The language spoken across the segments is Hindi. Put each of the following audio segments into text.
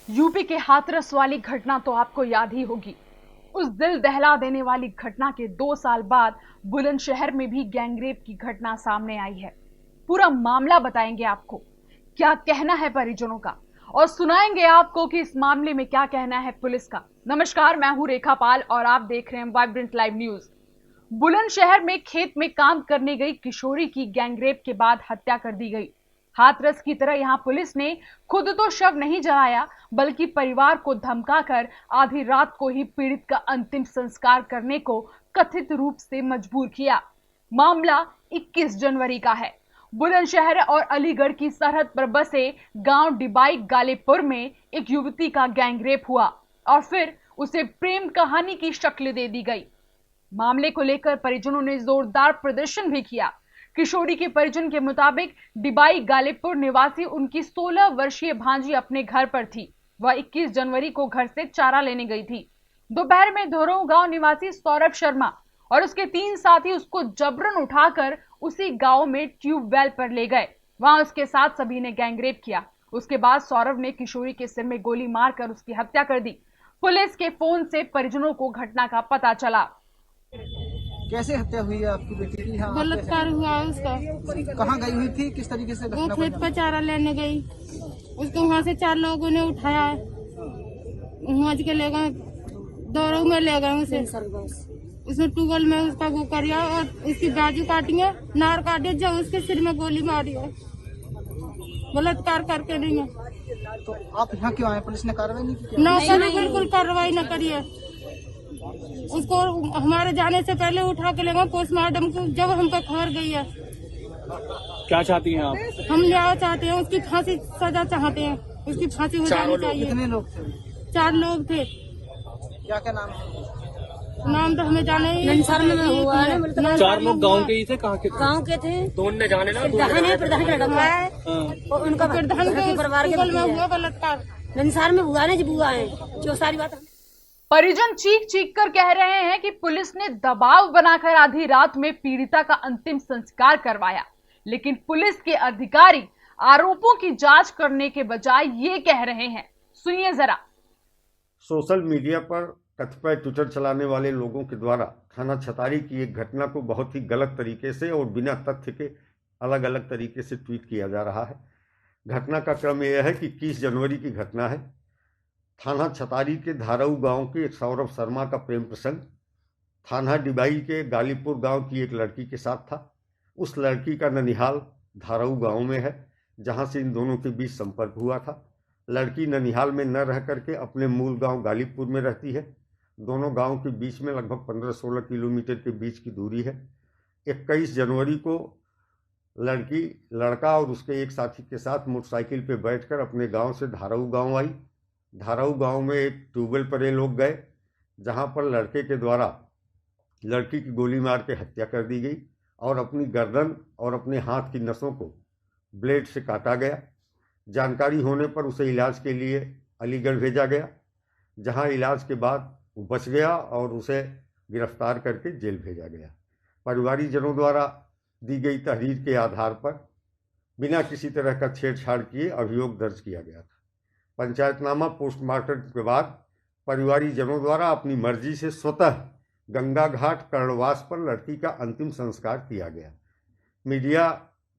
यूपी के हाथरस वाली घटना तो आपको याद ही होगी। उस दिल दहला देने वाली घटना के 2 साल बाद बुलंदशहर में भी गैंगरेप की घटना सामने आई है। पूरा मामला बताएंगे आपको, क्या कहना है परिजनों का, और सुनाएंगे आपको कि इस मामले में क्या कहना है पुलिस का। नमस्कार, मैं हूं रेखा पाल और आप देख रहे हैं वाइब्रेंट लाइव न्यूज। बुलंदशहर में खेत में काम करने गई किशोरी की गैंगरेप के बाद हत्या कर दी गई। हाथरस की तरह यहां पुलिस ने खुद तो शव नहीं जलाया, बल्कि परिवार को धमकाकर आधी रात को ही पीड़ित का अंतिम संस्कार करने को कथित रूप से मजबूर किया। मामला 21 जनवरी का है। बुलंदशहर और अलीगढ़ की सरहद पर बसे गांव डिबाई गालेपुर में एक युवती का गैंगरेप हुआ और फिर उसे प्रेम कहानी की शक्ल दे दी गई। मामले को लेकर परिजनों ने जोरदार प्रदर्शन भी किया। किशोरी के परिजन के मुताबिक डिबाई गालिबपुर निवासी उनकी 16 वर्षीय भांजी अपने घर पर थी। वह 21 जनवरी को घर से चारा लेने गई थी। दोपहर में धोरो गांव निवासी सौरभ शर्मा और उसके 3 साथी उसको जबरन उठाकर उसी गांव में ट्यूबवेल पर ले गए। वहां उसके साथ सभी ने गैंगरेप किया। उसके बाद सौरभ ने किशोरी के सिर में गोली मारकर उसकी हत्या कर दी। पुलिस के फोन से परिजनों को घटना का पता चला। कैसे हत्या हुई है आपकी बेटी की? हाँ, बलात्कार हुआ है उसका। कहाँ गई हुई थी, किस तरीके से वो घटना खेत पर चारा लेने गई, उसको वहाँ से 4 लोगों ने उठाया, वहाँ के ले गए, दौड़ो में ले गए उसे। उसने ट्यूबवेल में उसका वो करिया और उसकी बाजू काटी है, नार काटे, जब उसके सिर में गोली मारी है। बलात्कार करके नहीं है। तो आप यहाँ क्यों आए? पुलिस ने कार्रवाई नहीं की? न बिल्कुल कार्रवाई न करिए। उसको हमारे जाने से पहले उठा के ले गए पोस्टमार्टम को, जब हम पर खबर गई है। क्या चाहती हैं आप? हम न्याय चाहते हैं, उसकी फांसी सजा चाहते हैं, उसकी फांसी हो जानी चाहिए। कितने लोग थे? 4 लोग थे। क्या क्या नाम है? नाम तो हमें जाने ही नहीं। 4 लोग गांव के ही थे? कहाँ के थे? गांव के थे। दोनों ने जाने ना प्रधान का लड़का है और उनका प्रधान के परिवार के में हुआ बलात्कार। नंसार में हुआ ना, जब हुआ है जो सारी बात। परिजन चीख चीख कर कह रहे हैं कि पुलिस ने दबाव बनाकर आधी रात में पीड़िता का अंतिम संस्कार करवाया, लेकिन पुलिस के अधिकारी आरोपों की जांच करने के बजाय ये कह रहे हैं। सुनिए जरा। सोशल मीडिया पर कतिपय ट्विटर चलाने वाले लोगों के द्वारा थाना छतारी की एक घटना को बहुत ही गलत तरीके से और बिना तथ्य के अलग अलग तरीके से ट्वीट किया जा रहा है। घटना का क्रम यह है कि 21 जनवरी की घटना है। थाना छतारी के धाराऊ गांव के एक सौरभ शर्मा का प्रेम प्रसंग थाना डिबाई के गालीपुर गांव की एक लड़की के साथ था। उस लड़की का ननिहाल धाराऊ गांव में है, जहां से इन दोनों के बीच संपर्क हुआ था। लड़की ननिहाल में न रह करके अपने मूल गांव गालीपुर में रहती है। दोनों गांव के बीच में लगभग 15-16 किलोमीटर के बीच की दूरी है। 21 जनवरी को लड़का और उसके एक साथी के साथ मोटरसाइकिल पर बैठकर अपने गांव से धाराऊ गांव आई। धाराऊ गांव में एक ट्यूबवेल पर ये लोग गए, जहां पर लड़के के द्वारा लड़की की गोली मार के हत्या कर दी गई और अपनी गर्दन और अपने हाथ की नसों को ब्लेड से काटा गया। जानकारी होने पर उसे इलाज के लिए अलीगढ़ भेजा गया, जहां इलाज के बाद वो बच गया और उसे गिरफ्तार करके जेल भेजा गया। परिवारीजनों द्वारा दी गई तहरीर के आधार पर बिना किसी तरह का छेड़छाड़ किए अभियोग दर्ज किया गया था। पंचायतनामा पोस्टमार्टम के बाद परिवारीजनों द्वारा अपनी मर्जी से स्वतः गंगा घाट कर्णवास पर लड़की का अंतिम संस्कार किया गया। मीडिया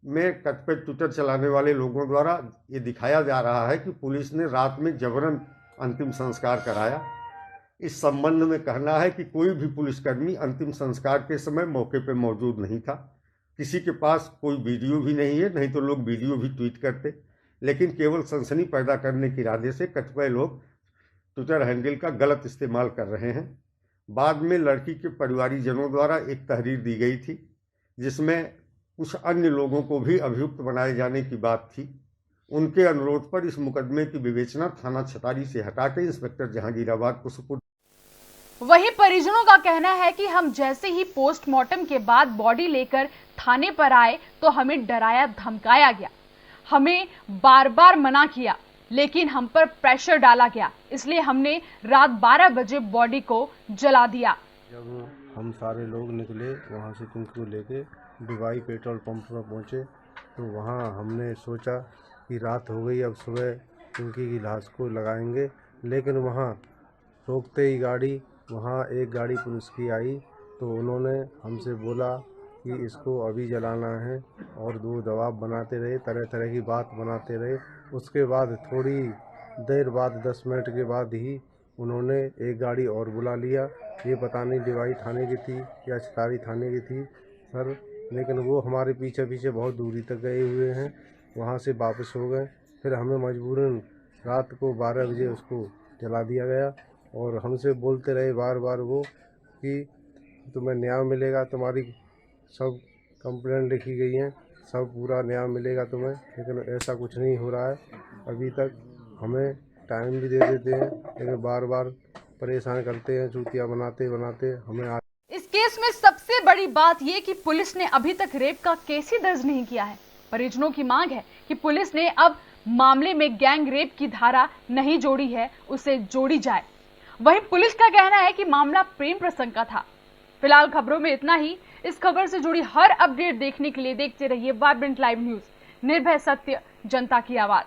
में कतिपय ट्विटर चलाने वाले लोगों द्वारा ये दिखाया जा रहा है कि पुलिस ने रात में जबरन अंतिम संस्कार कराया। इस संबंध में कहना है कि कोई भी पुलिसकर्मी अंतिम संस्कार के समय मौके पर मौजूद नहीं था। किसी के पास कोई वीडियो भी नहीं है, नहीं तो लोग वीडियो भी ट्वीट करते, लेकिन केवल सनसनी पैदा करने के इरादे से कतिपय लोग ट्विटर हैंडल का गलत इस्तेमाल कर रहे हैं। बाद में लड़की के परिवारीजनों द्वारा एक तहरीर दी गई थी, जिसमें कुछ अन्य लोगों को भी अभियुक्त बनाए जाने की बात थी। उनके अनुरोध पर इस मुकदमे की विवेचना थाना छतारी से हटाकर इंस्पेक्टर जहांगीराबाद को सुपुर्द। वहीं परिजनों का कहना है कि हम जैसे ही पोस्टमार्टम के बाद बॉडी लेकर थाने पर आए तो हमें डराया धमकाया गया। हमें बार बार मना किया, लेकिन हम पर प्रेशर डाला गया, इसलिए हमने रात 12 बजे बॉडी को जला दिया। जब हम सारे लोग निकले वहाँ से तुमको लेके डिबाई पेट्रोल पंप पर पहुँचे, तो वहाँ हमने सोचा कि रात हो गई, अब सुबह पिंकी की लाश को लगाएंगे। लेकिन वहाँ रोकते ही गाड़ी, वहाँ एक गाड़ी पुलिस की आई तो उन्होंने हमसे बोला कि इसको अभी जलाना है, और दो दबाव बनाते रहे, तरह तरह की बात बनाते रहे। उसके बाद थोड़ी देर बाद 10 मिनट के बाद ही उन्होंने एक गाड़ी और बुला लिया। ये पता नहीं डिवाई थाने की थी या चितारी थाने की थी सर, लेकिन वो हमारे पीछे पीछे बहुत दूरी तक गए हुए हैं। वहाँ से वापस हो गए। फिर हमें मजबूरन रात को 12 बजे उसको जला दिया गया, और हमसे बोलते रहे बार बार वो कि तुम्हें न्याय मिलेगा, तुम्हारी सब कंप्लेंट लिखी गई हैं, सब पूरा न्याय मिलेगा तुम्हें। लेकिन ऐसा कुछ नहीं हो रहा है अभी तक। हमें टाइम भी दे देते हैं, लेकिन बार बार परेशान करते हैं, चूतिया बनाते बनाते हमें। इस केस में सबसे बड़ी बात यह कि पुलिस ने अभी तक रेप का केस ही दर्ज नहीं किया है। परिजनों की मांग है कि पुलिस ने अब मामले में गैंग रेप की धारा नहीं जोड़ी है, उसे जोड़ी जाए। वहीं पुलिस का कहना है कि मामला प्रेम प्रसंग का था। फिलहाल खबरों में इतना ही। इस खबर से जुड़ी हर अपडेट देखने के लिए देखते रहिए वाइब्रेंट लाइव न्यूज, निर्भय सत्य, जनता की आवाज।